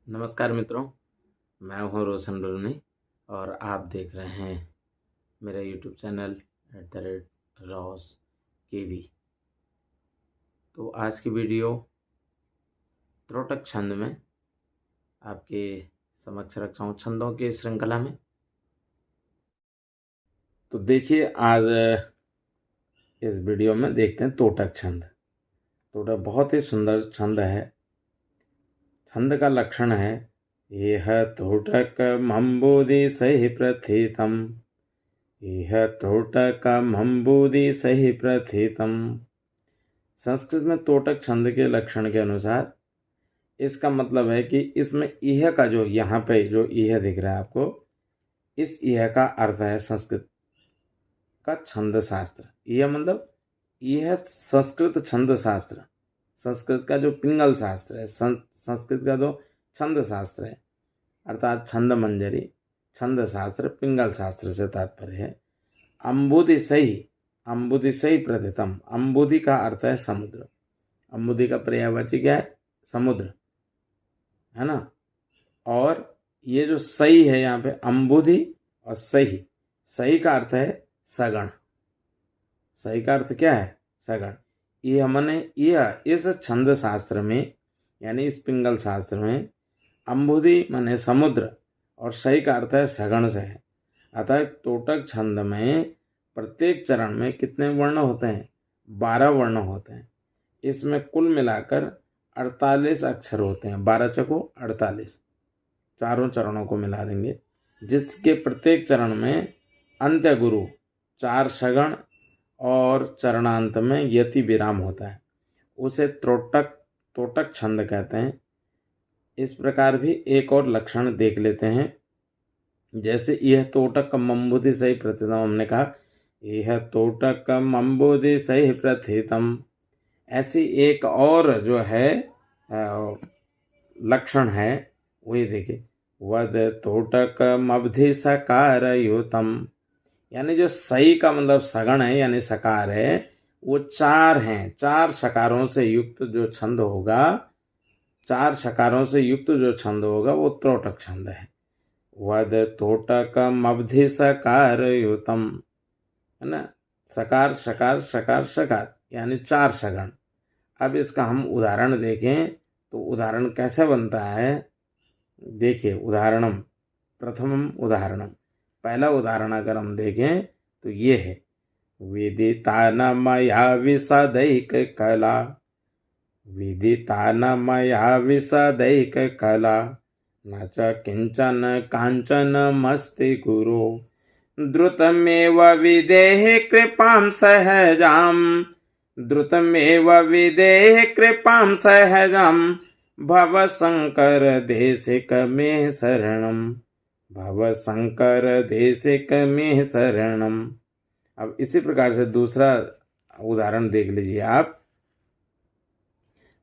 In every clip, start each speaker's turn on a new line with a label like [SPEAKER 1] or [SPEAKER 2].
[SPEAKER 1] नमस्कार मित्रों, मैं हूं रोशन रुलनी और आप देख रहे हैं मेरा यूट्यूब चैनल @रॉस केवी। तो आज की वीडियो त्रोटक छंद में आपके समक्ष रखा हूँ, छंदों की श्रृंखला में। तो देखिए, आज इस वीडियो में देखते हैं तोटक छंद। तोटक बहुत ही सुंदर छंद है। छंद का लक्षण है यह तोटकमंबुदि सहि प्रथितम्, यह तोटकमंबुदि सहि प्रथितम्। संस्कृत में तोटक छंद के लक्षण के अनुसार इसका मतलब है कि इसमें यह का जो यहाँ पे जो यह दिख रहा है आपको, इस यह का अर्थ है संस्कृत का छंद शास्त्र। यह मतलब यह संस्कृत छंद शास्त्र, संस्कृत का जो पिंगल शास्त्र है, संस्कृत का जो छंद शास्त्र है, अर्थात छंद मंजरी, छंद शास्त्र, पिंगल शास्त्र से तात्पर्य है। अम्बुदि सही प्रथितम। अम्बुदि का अर्थ है समुद्र। अम्बुदि का पर्यायवाची क्या है? समुद्र, है ना। और ये जो सही है यहाँ पे, अम्बुदि और सही, सही का अर्थ है सगण। सही का अर्थ क्या है? सगण। ये हमने यह इस छंद शास्त्र में, यानी इस पिंगल शास्त्र में, अम्बुदि माने समुद्र और सही का अर्थ है सगण से है। अतः तोटक छंद में प्रत्येक चरण में कितने वर्ण होते हैं? 12 वर्ण होते हैं। इसमें कुल मिलाकर 48 अक्षर होते हैं। 12 चको 48, चारों चरणों को मिला देंगे, जिसके प्रत्येक चरण में अंत्य गुरु, 4 सगण और चरणांत में यति विराम होता है। उसे तोटक छंद कहते हैं। इस प्रकार भी एक और लक्षण देख लेते हैं। जैसे यह तोटकमंबुदि सहि प्रथितम, हमने कहा यह तोटकमंबुदि सहि प्रथितम। ऐसी एक और जो है लक्षण है, वही देखिए, वद तोटकमब्धि सकारयुतम। यानी जो सही का मतलब सगण है यानी सकार है, वो 4 हैं। 4 सकारों से युक्त जो छंद होगा, 4 सकारों से युक्त जो छंद होगा वो त्रोटक छंद है। वद तोटकमब्धि सकारयुतम, है ना। सकार सकार सकार सकार, यानी 4 सगण। अब इसका हम उदाहरण देखें तो उदाहरण कैसे बनता है, देखिए। उदाहरणम, प्रथमम उदाहरणम, पहला उदाहरण अगर हम देखें तो ये है, विदितान मया विशदैक कला, विदितान मया विशदैक कला, न च किंचन कांचनमस्ति गुरो, द्रुतमेव विदेहि कृपां सहजाम्, द्रुतमेव विदेहि कृपां सहजाम्, भव शंकर देशिक मे शरणम, भव शंकर देशिक मे शरणम। अब इसी प्रकार से दूसरा उदाहरण देख लीजिए आप।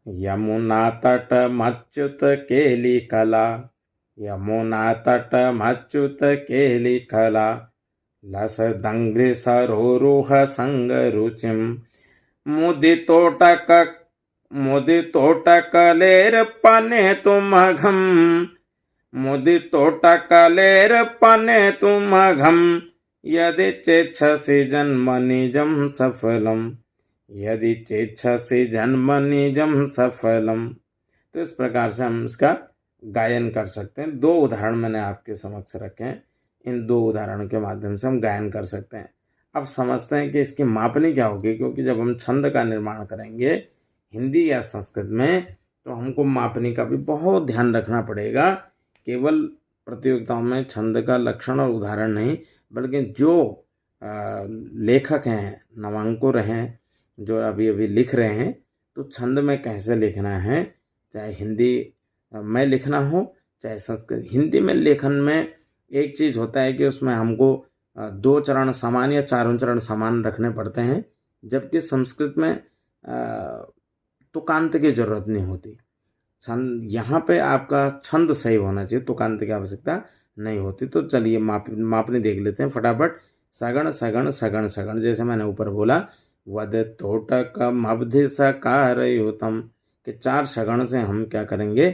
[SPEAKER 1] यमुना तट मच्युत केली कला, यमुना तट मच्युत केली कला, लस दंघ्रि सरोरुह संग रुचिम, मुदितोटकलेर पने तुमघम, मुदितोटकलेर्पने तुमघम, यदि चेच्छसि जन्मनिजं सफलम, यदि चेच्छसि जन्मनिजं सफलम। तो इस प्रकार से हम इसका गायन कर सकते हैं। 2 उदाहरण मैंने आपके समक्ष रखे हैं। इन 2 उदाहरणों के माध्यम से हम गायन कर सकते हैं। अब समझते हैं कि इसकी मापनी क्या होगी, क्योंकि जब हम छंद का निर्माण करेंगे हिंदी या संस्कृत में, तो हमको मापनी का भी बहुत ध्यान रखना पड़ेगा। केवल प्रतियोगिताओं में छंद का लक्षण और उदाहरण नहीं, बल्कि जो लेखक हैं, नवांकुर हैं, जो अभी अभी लिख रहे हैं, तो छंद में कैसे लिखना है, चाहे हिंदी में लिखना हो चाहे संस्कृत। हिंदी में लेखन में एक चीज़ होता है कि उसमें हमको 2 चरण समान या 4 चरण समान रखने पड़ते हैं, जबकि संस्कृत में तुकांत की जरूरत नहीं होती। छंद यहाँ पे आपका छंद सही होना चाहिए, तुकांत की आवश्यकता नहीं होती। तो चलिए मापनी देख लेते हैं फटाफट। सगण सगण सगण सगण, जैसे मैंने ऊपर बोला, वद तोटकमब्धि सकारयुतम, कि 4 सगण से हम क्या करेंगे?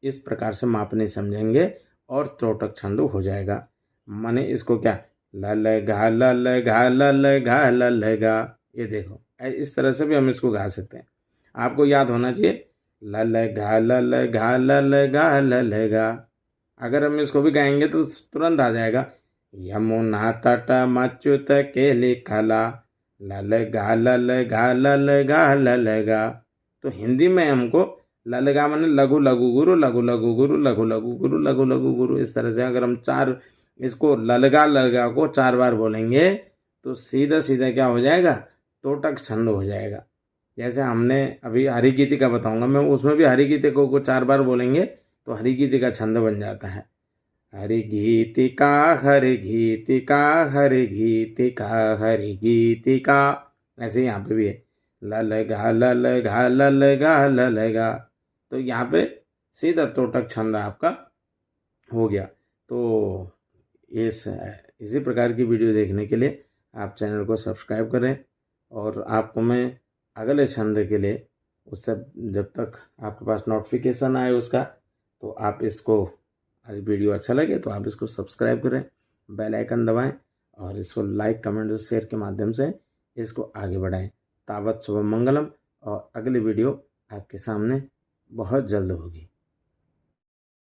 [SPEAKER 1] इस प्रकार से मापने समझेंगे और त्रोटक छंद हो जाएगा। माने इसको क्या, ल ल घा ल ल घा ल ल घा ल ल गा, ये देखो इस तरह से भी हम इसको गा सकते हैं। आपको याद होना चाहिए ल ल घा ल ल घा ल ल घा ल ल गा। अगर हम इसको भी गाएंगे तो तुरंत आ जाएगा, यमुना तट मच्युत के लिखला ल ल घा ल ल घा ल ल घा ल ल गा। तो हिंदी में हमको ललगा माने लघु लघु गुरु, लघु लघु गुरु, लघु लघु गुरु, लघु लघु गुरु, इस तरह से अगर हम चार इसको ललगा ललगा को 4 बार बोलेंगे तो सीधा सीधा क्या हो जाएगा, तोटक छंद हो जाएगा। जैसे हमने अभी हरि गीति का बताऊंगा मैं, उसमें भी हरि गीति को 4 बार बोलेंगे तो हरि गीति का छंद बन जाता है। हरि गीतिका हरि गीतिका हरि गीतिका हरि गीतिका, ऐसे यहाँ पे भी है ल ल घा ल ल घा ल ल घा ल ल गा। तो यहाँ पे सीधा तोटक छंद आपका हो गया। तो इसी प्रकार की वीडियो देखने के लिए आप चैनल को सब्सक्राइब करें, और आपको मैं अगले छंद के लिए उससे जब तक आपके पास नोटिफिकेशन आए उसका, तो आप इसको, आज वीडियो अच्छा लगे तो आप इसको सब्सक्राइब करें, बेल आइकन दबाएं और इसको लाइक कमेंट और शेयर के माध्यम से इसको आगे बढ़ाएं। तावत शुभम मंगलम, और अगली वीडियो आपके सामने बहुत जल्द होगी।